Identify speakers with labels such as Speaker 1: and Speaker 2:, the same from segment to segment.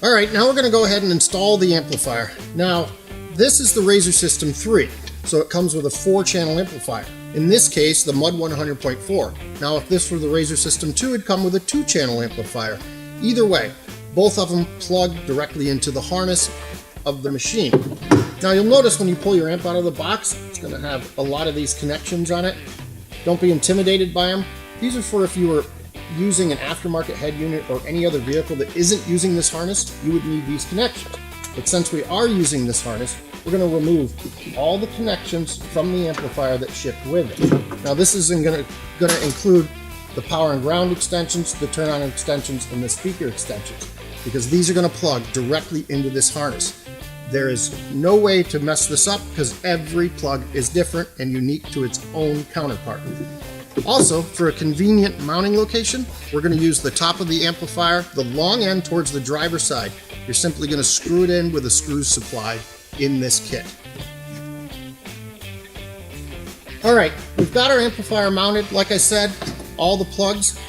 Speaker 1: All right, now we're going to go ahead and install the amplifier. Now, this is the Razor System 3, so it comes with a 4-channel amplifier. In this case, the MUD 100.4. Now, if this were the Razor System 2, it'd come with a 2-channel amplifier. Either way, both of them plug directly into the harness of the machine. Now, you'll notice when you pull your amp out of the box, it's going to have a lot of these connections on it. Don't be intimidated by them. These are for if you were using an aftermarket head unit or any other vehicle that isn't using this harness, you would need these connections. But since we are using this harness, we're going to remove all the connections from the amplifier that shipped with it. Now, this is going to include the power and ground extensions, the turn on extensions, and the speaker extensions, because these are going to plug directly into this harness. There is no way to mess this up because every plug is different and unique to its own counterpart. Also, for a convenient mounting location, we're going to use the top of the amplifier, the long end towards the driver's side. You're simply going to screw it in with the screws supplied in this kit. All right, we've got our amplifier mounted. Like I said, all the plugs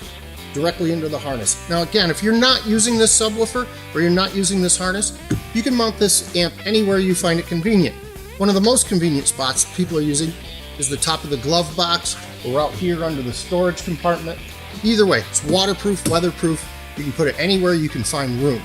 Speaker 1: directly into the harness. Now again, if you're not using this subwoofer or you're not using this harness, you can mount this amp anywhere you find it convenient. One of the most convenient spots people are using is the top of the glove box or out here under the storage compartment. Either way, it's waterproof, weatherproof. You can put it anywhere you can find room.